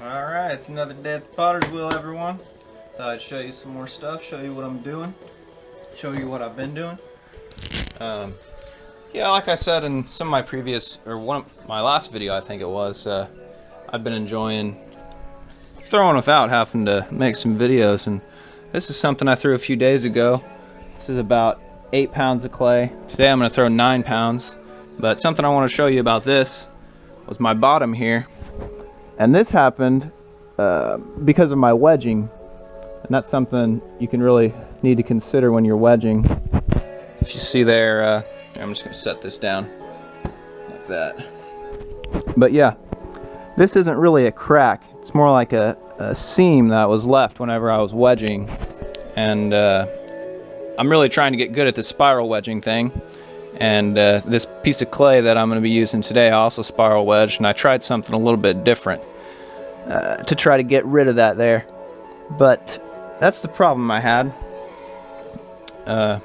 Alright, it's another day at the Potter's Wheel, everyone. Thought I'd show you some more stuff, show you what I'm doing, show you what I've been doing. Yeah, like I said in some of my previous, or my last video I think it was, I've been enjoying throwing without having to make some videos, and this is something I threw a few days ago. This is about 8 pounds of clay. Today I'm going to throw 9 pounds, but something I want to show you about this was my bottom here. And this happened because of my wedging, and that's something you can really need to consider when you're wedging. If you see there, I'm just going to set this down like that. But yeah, this isn't really a crack. It's more like a seam that was left whenever I was wedging. And I'm really trying to get good at the spiral wedging thing. And this piece of clay that I'm going to be using today I also spiral wedged, and I tried something a little bit different to try to get rid of that there. But that's the problem I had. But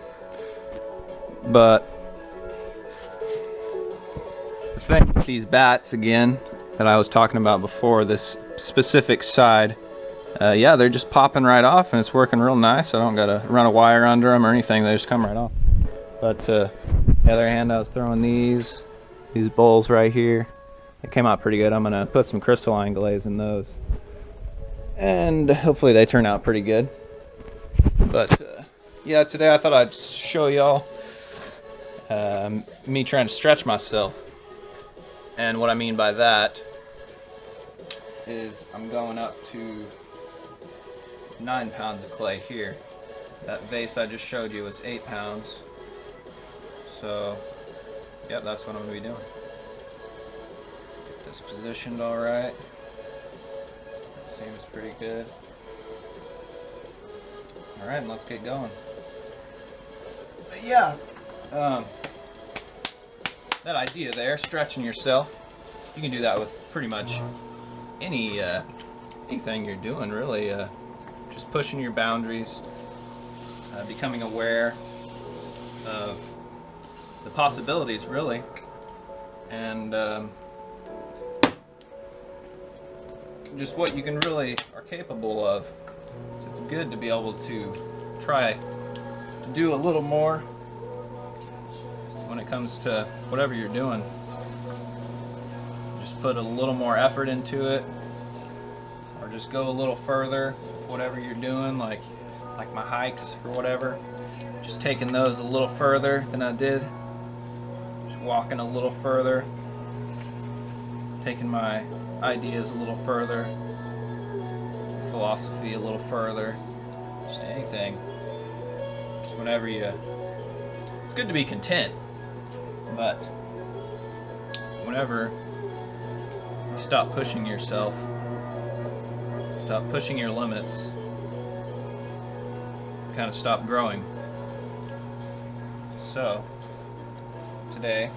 the thing with these bats, again, that I was talking about before, this specific side, yeah, they're just popping right off, and it's working real nice. I don't got to run a wire under them or anything. They just come right off. But the other hand, I was throwing these bowls right here. It came out pretty good. I'm gonna put some crystalline glaze in those, and hopefully they turn out pretty good. But yeah, today I thought I'd show y'all me trying to stretch myself. And what I mean by that is I'm going up to 9 pounds of clay here. That vase I just showed you was 8 pounds. So, yep, that's what I'm going to be doing. Get this positioned all right. That seems pretty good. All right, let's get going. But yeah, that idea there, stretching yourself, you can do that with pretty much anything you're doing, really. Just pushing your boundaries, becoming aware of the possibilities, really, and just what you can really are capable of. So it's good to be able to try to do a little more when it comes to whatever you're doing. Just put a little more effort into it, or just go a little further with whatever you're doing, like my hikes or whatever. Just taking those a little further than I did. Walking a little further, taking my ideas a little further, philosophy a little further, just anything. Just whenever it's good to be content, but whenever you stop pushing yourself, stop pushing your limits, kind of stop growing. So today,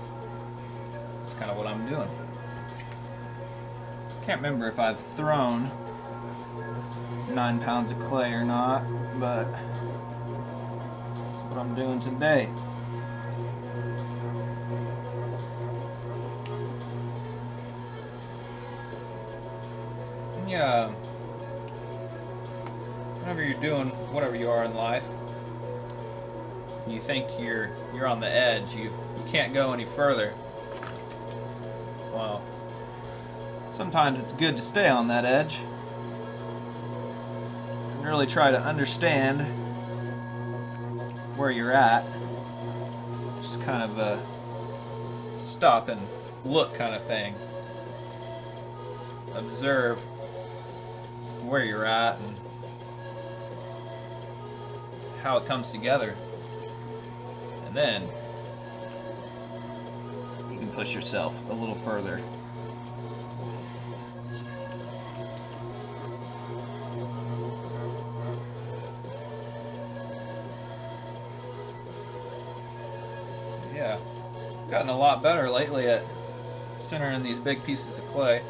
that's kind of what I'm doing. Can't remember if I've thrown 9 pounds of clay or not, but that's what I'm doing today. Yeah, whenever you're doing whatever you are in life, you think you're on the edge, you can't go any further. Well, sometimes it's good to stay on that edge and really try to understand where you're at. Just kind of a stop and look kind of thing. Observe where you're at and how it comes together. And then you can push yourself a little further. Yeah, gotten a lot better lately at centering these big pieces of clay.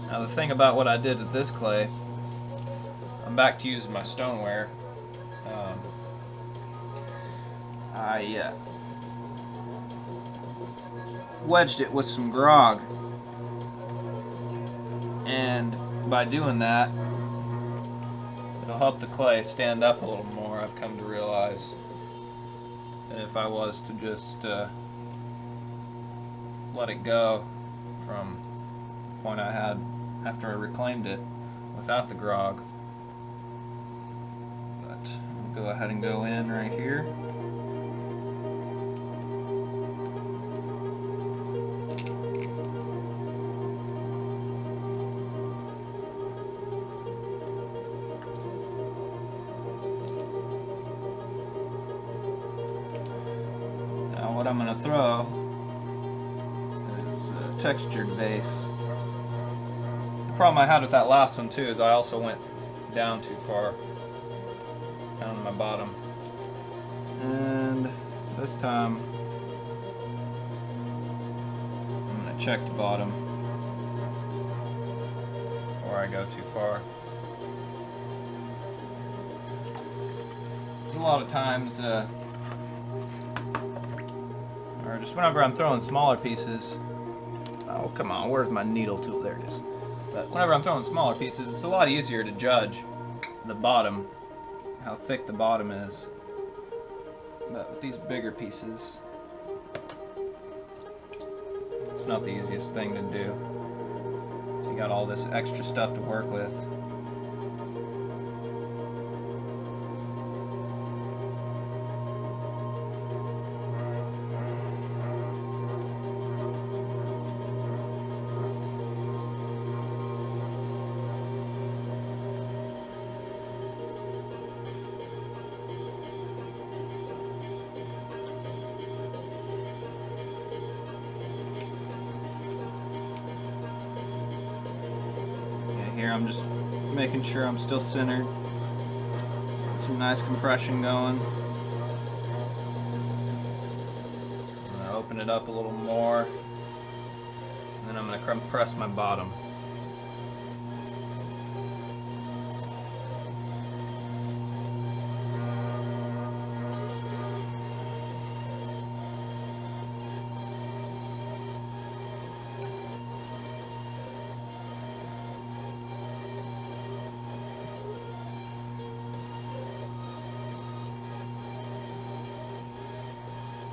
Now the thing about what I did with this clay, I'm back to using my stoneware. I wedged it with some grog, and by doing that it'll help the clay stand up a little more, I've come to realize, than if I was to just let it go from the point I had after I reclaimed it without the grog. But I'll go ahead and go in right here. Now what I'm going to throw is a textured vase. The problem I had with that last one too is I also went down too far, down to my bottom. And this time I'm going to check the bottom before I go too far. There's a lot of times, or just whenever I'm throwing smaller pieces, oh come on, where's my needle tool? There it is. But whenever I'm throwing smaller pieces, it's a lot easier to judge the bottom, how thick the bottom is. But with these bigger pieces, it's not the easiest thing to do. So you got all this extra stuff to work with. Here I'm just making sure I'm still centered. Some nice compression going. I'm going to open it up a little more, and then I'm going to compress my bottom.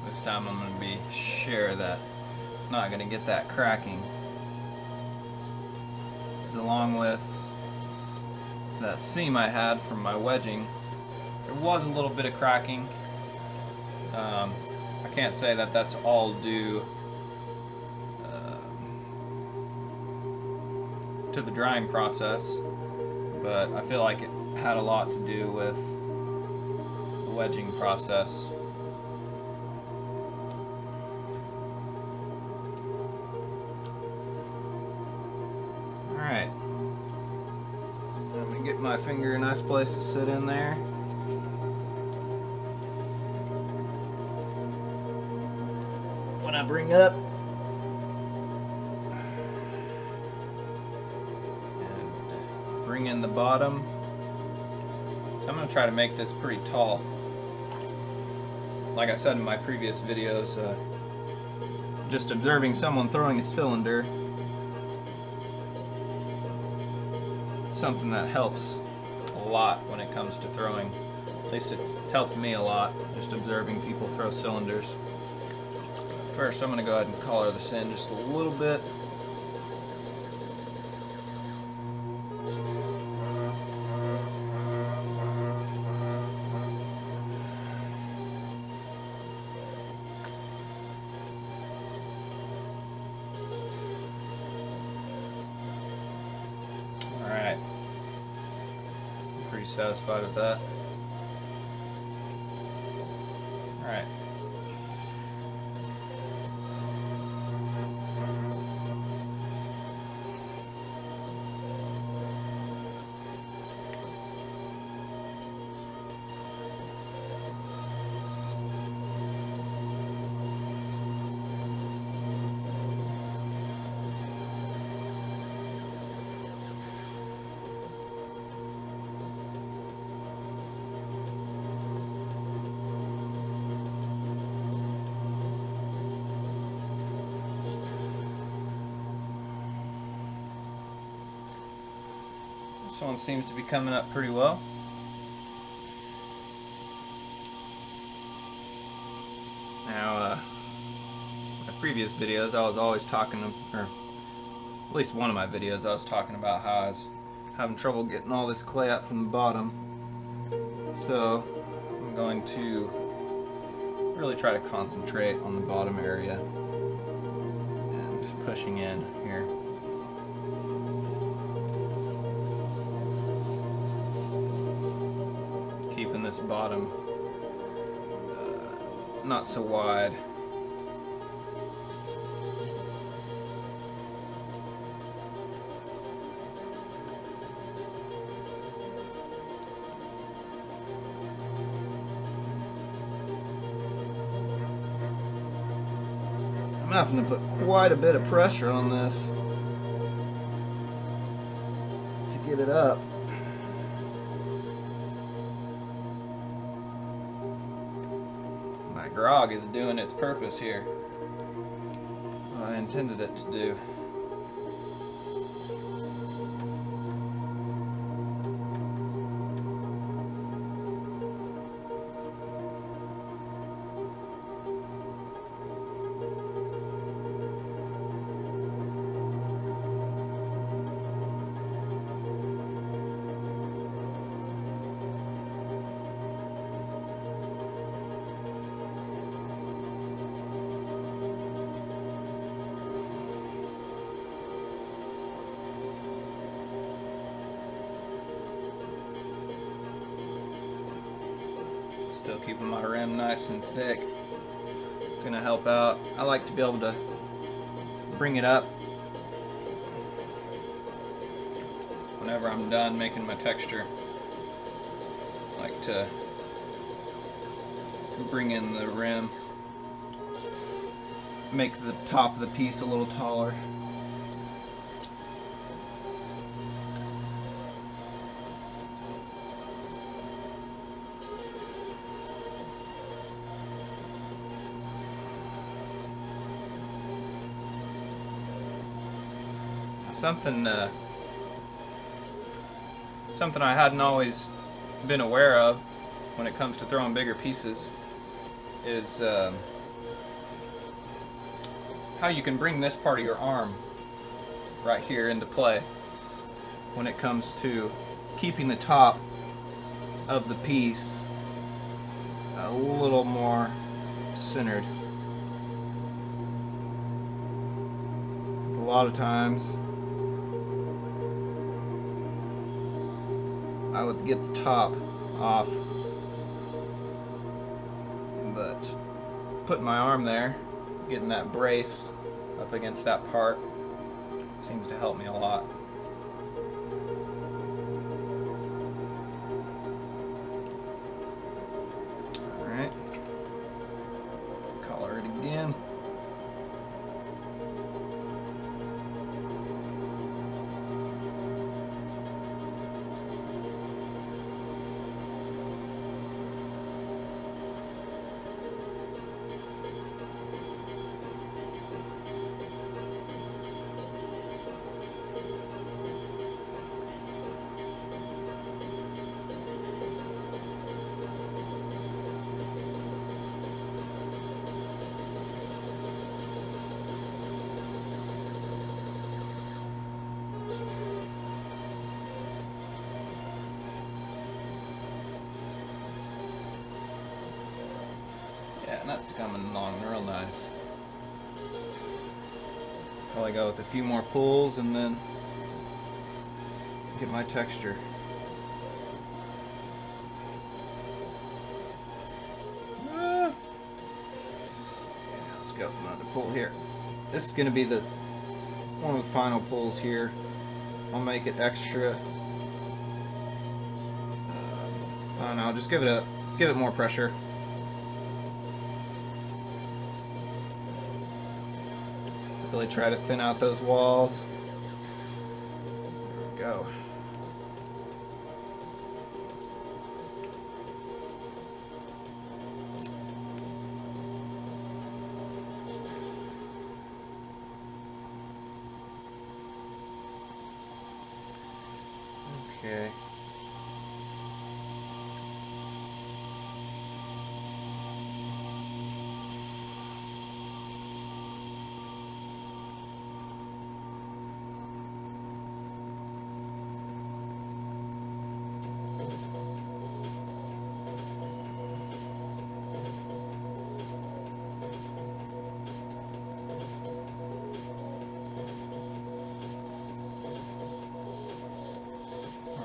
This time I'm going to be sure that I'm not going to get that cracking. Because along with that seam I had from my wedging, there was a little bit of cracking. I can't say that that's all due to the drying process, but I feel like it had a lot to do with the wedging process. Alright, I'm going to get my finger a nice place to sit in there. When I bring up, and bring in the bottom. So I'm going to try to make this pretty tall. Like I said in my previous videos, just observing someone throwing a cylinder, something that helps a lot when it comes to throwing. At least it's helped me a lot, just observing people throw cylinders. First, I'm going to go ahead and color this in just a little bit. Alright. Pretty satisfied with that. Alright. This one seems to be coming up pretty well. Now, my previous videos, I was always talking, or at least one of my videos, I was talking about how I was having trouble getting all this clay up from the bottom. So I'm going to really try to concentrate on the bottom area and pushing in here. Keeping this bottom not so wide. I'm having to put quite a bit of pressure on this to get it up. My grog is doing its purpose here. What I intended it to do. Still keeping my rim nice and thick. It's going to help out. I like to be able to bring it up whenever I'm done making my texture. I like to bring in the rim, make the top of the piece a little taller. Something I hadn't always been aware of when it comes to throwing bigger pieces is how you can bring this part of your arm right here into play when it comes to keeping the top of the piece a little more centered. Because a lot of times I would get the top off, but putting my arm there, getting that brace up against that part, seems to help me a lot. Alright, color it again. And that's coming along real nice. Probably go with a few more pulls and then get my texture. Yeah, let's go with another pull here. This is going to be one of the final pulls here. I'll make it extra. I don't know. Just give it more pressure. Really try to thin out those walls. There we go. Okay.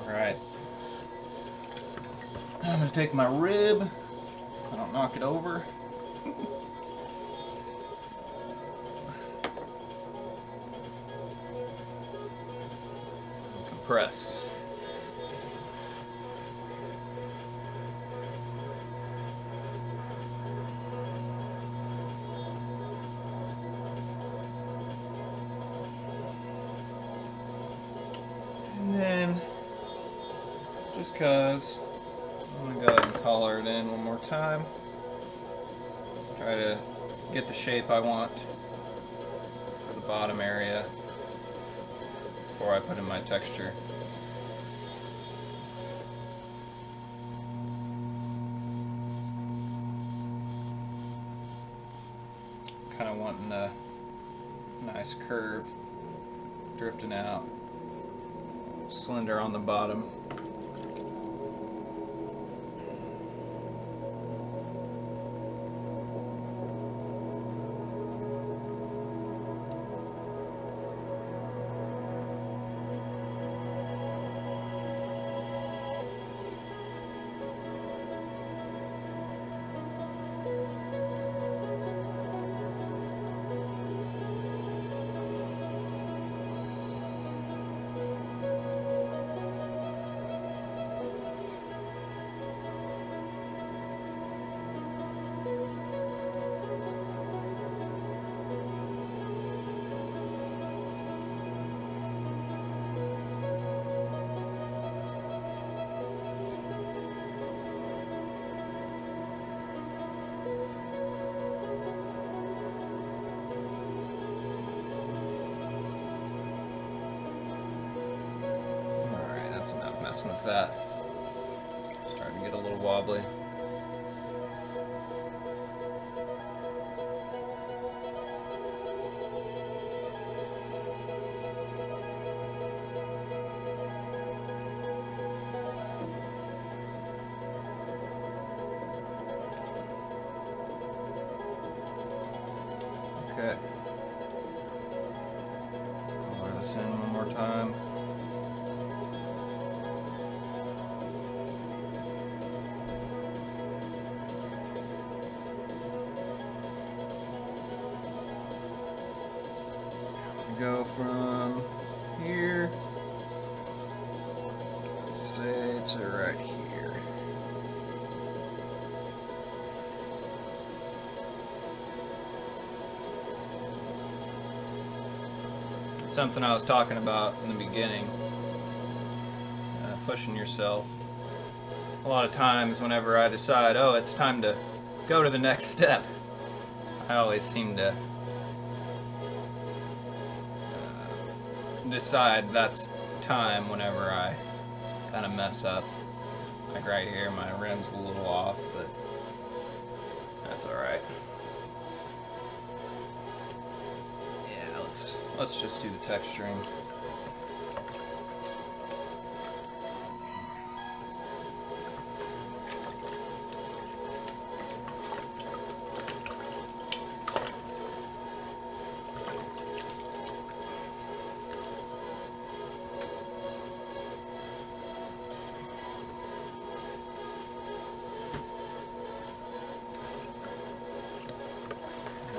Alright. I'm going to take my rib. I don't knock it over. Compress. And then, just cause, I'm going to go ahead and color it in one more time. Try to get the shape I want for the bottom area before I put in my texture. Kind of wanting a nice curve drifting out, slender on the bottom. Messing with that. Starting to get a little wobbly. Okay. Color this in one more time. Go from here, let's say, to right here. Something I was talking about in the beginning, pushing yourself. A lot of times whenever I decide, oh, it's time to go to the next step, I always seem to decide that's time whenever I kind of mess up. Like right here, my rim's a little off, but that's alright. Yeah, let's just do the texturing.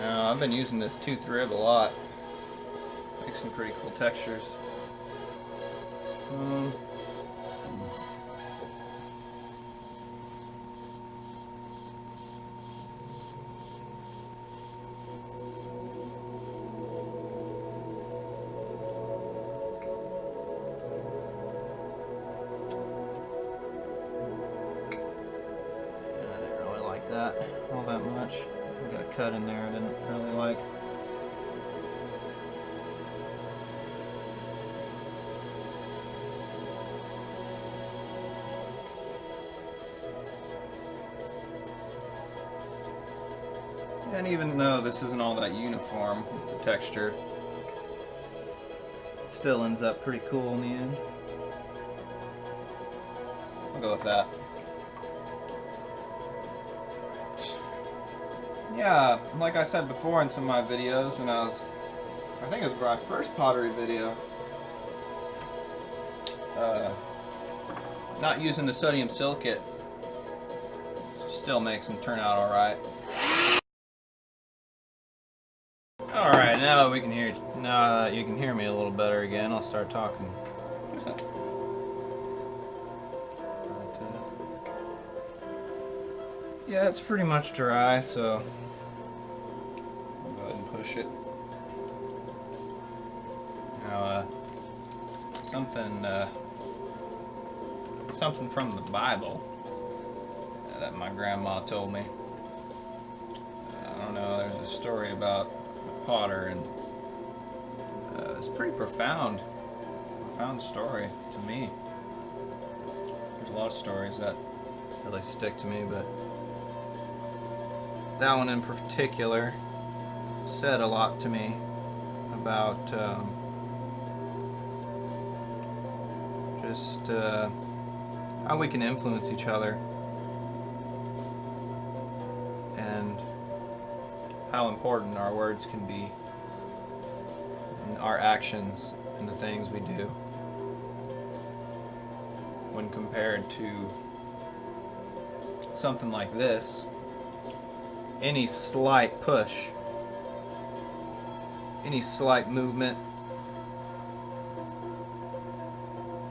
I've been using this tooth rib a lot. Makes some pretty cool textures. I didn't really like that all that much. I got a cut in there I didn't really like. And even though this isn't all that uniform with the texture, it still ends up pretty cool in the end. I'll go with that. Yeah, like I said before in some of my videos, when I think it was my first pottery video, not using the sodium silicate still makes them turn out alright. Alright, now that we can hear, now that you can hear me a little better again, I'll start talking. Yeah, it's pretty much dry, so I'll go ahead and push it. Now, something from the Bible that my grandma told me. I don't know, there's a story about a potter, and it's pretty profound story to me. There's a lot of stories that really stick to me, but that one in particular said a lot to me about just how we can influence each other and how important our words can be and our actions and the things we do when compared to something like this. Any slight push, any slight movement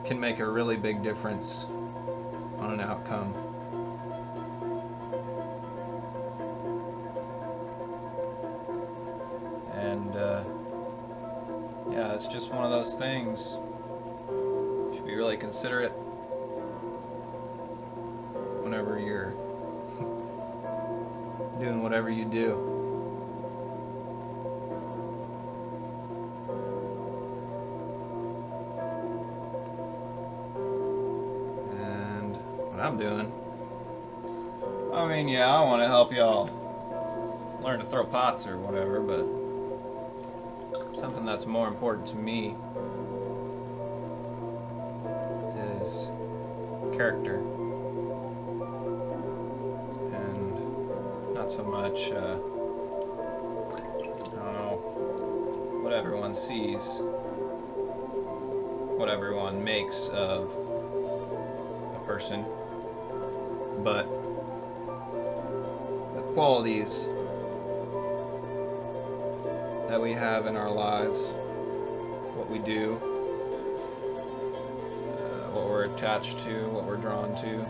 can make a really big difference on an outcome. And yeah, it's just one of those things. You should be really considerate whenever you're doing whatever you do. And what I'm doing, I mean, yeah, I want to help y'all learn to throw pots or whatever, but something that's more important to me is character. So much, I don't know, what everyone sees, what everyone makes of a person, but the qualities that we have in our lives, what we do, what we're attached to, what we're drawn to.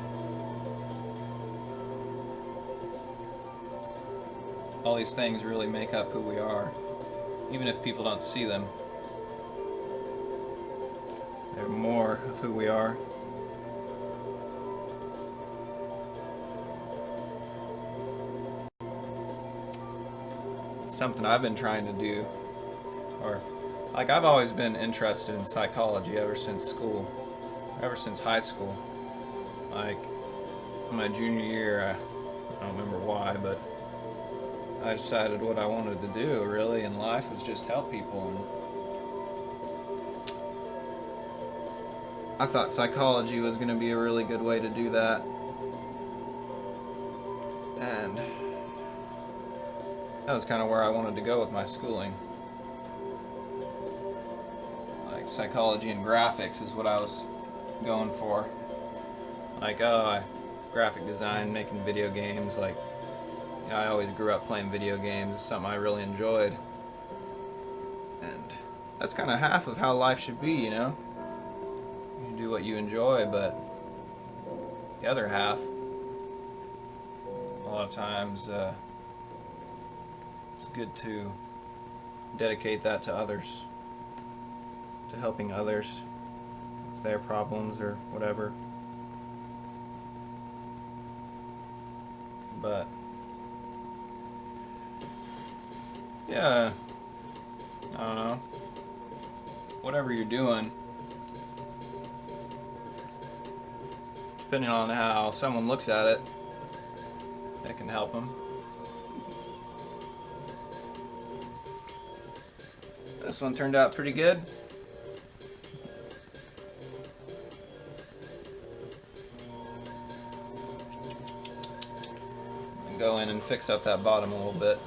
All these things really make up who we are, even if people don't see them. They're more of who we are. It's something I've been trying to do, or like I've always been interested in psychology ever since school, ever since high school. Like in my junior year, I don't remember why, but I decided what I wanted to do really in life was just help people, and I thought psychology was going to be a really good way to do that. And that was kind of where I wanted to go with my schooling. Like psychology and graphics is what I was going for. Like, graphic design, making video games, like I always grew up playing video games. It's something I really enjoyed. And that's kind of half of how life should be, you know? You do what you enjoy, but the other half, a lot of times, it's good to dedicate that to others, to helping others with their problems or whatever. But yeah, I don't know, whatever you're doing, depending on how someone looks at it, it can help them. This one turned out pretty good. Go in and fix up that bottom a little bit.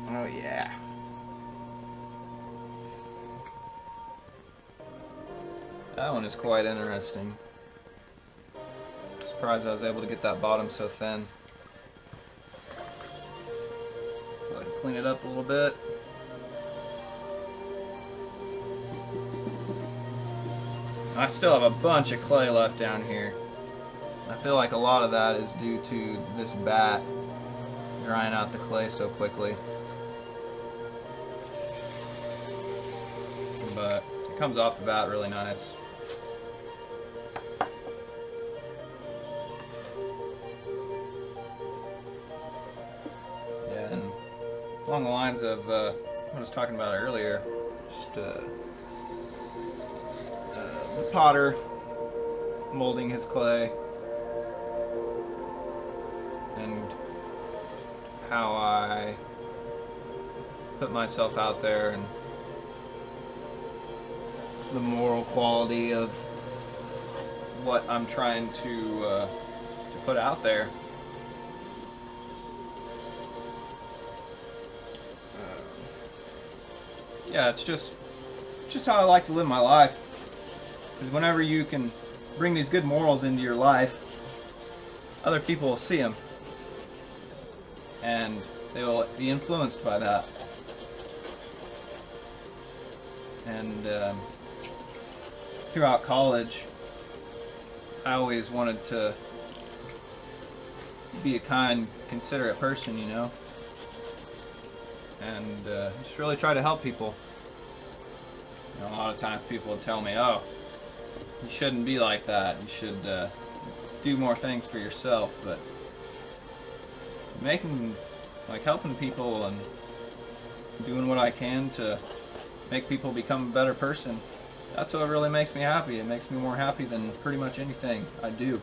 Oh yeah. That one is quite interesting. Surprised I was able to get that bottom so thin. Go ahead and clean it up a little bit. I still have a bunch of clay left down here. I feel like a lot of that is due to this bat drying out the clay so quickly. But it comes off the bat really nice. Yeah, and along the lines of what I was talking about earlier, just the potter molding his clay and how I put myself out there and the moral quality of what I'm trying to put out there. Yeah, it's just how I like to live my life. Because whenever you can bring these good morals into your life, other people will see them, and they will be influenced by that. And throughout college, I always wanted to be a kind, considerate person, you know, and just really try to help people. You know, a lot of times people would tell me, "Oh, you shouldn't be like that. You should do more things for yourself." But helping people and doing what I can to make people become a better person, that's what really makes me happy. It makes me more happy than pretty much anything I do.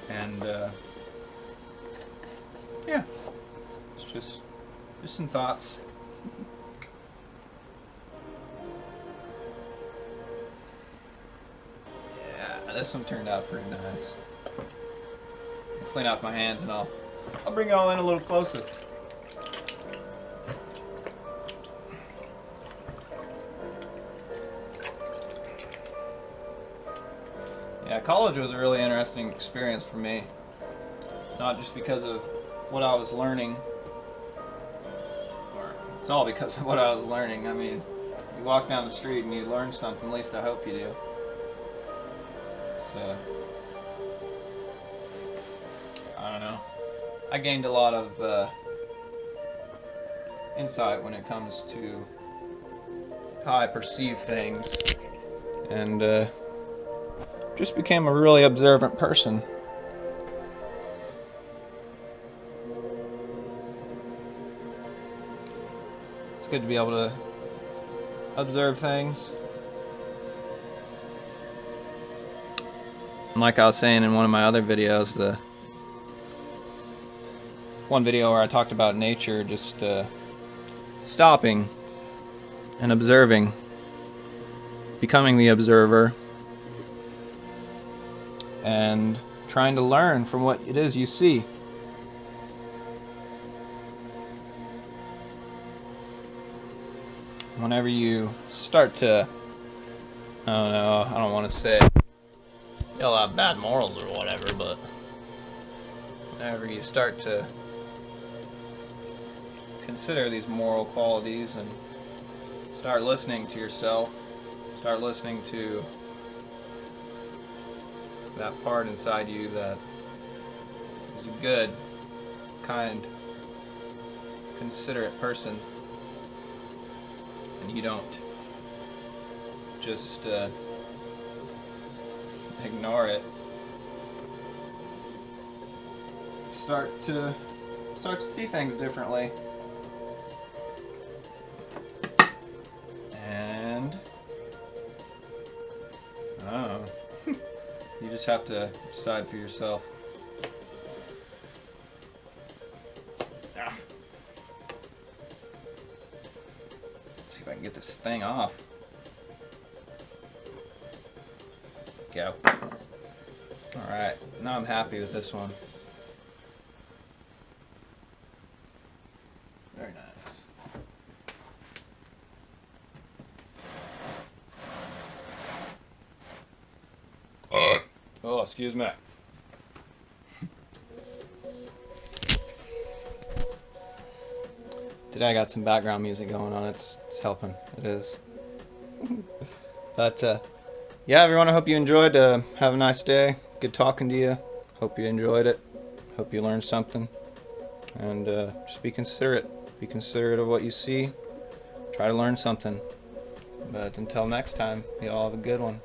And yeah, it's just some thoughts. Yeah, this one turned out pretty nice. I'll clean out my hands and I'll bring it all in a little closer. Yeah, college was a really interesting experience for me. Not just because of what I was learning, or it's all because of what I was learning. I mean, you walk down the street and you learn something, at least I hope you do. So, I don't know. I gained a lot of insight when it comes to how I perceive things, and just became a really observant person. It's good to be able to observe things. And like I was saying in one of my other videos, the one video where I talked about nature, just stopping and observing, becoming the observer, and trying to learn from what it is you see. Whenever you start to, I don't know, I don't want to say you'll have bad morals or whatever, but whenever you start to consider these moral qualities and start listening to yourself, start listening to that part inside you that is a good, kind considerate person, and you don't just ignore it, start to see things differently. And I don't know. You just have to decide for yourself. See if I can get this thing off. Go. Alright, now I'm happy with this one. Very nice. Oh, excuse me. Today I got some background music going on. It's helping. It is. But yeah, everyone, I hope you enjoyed. Have a nice day. Good talking to you. Hope you enjoyed it. Hope you learned something. And just be considerate. Be considerate of what you see. Try to learn something. But until next time, y'all have a good one.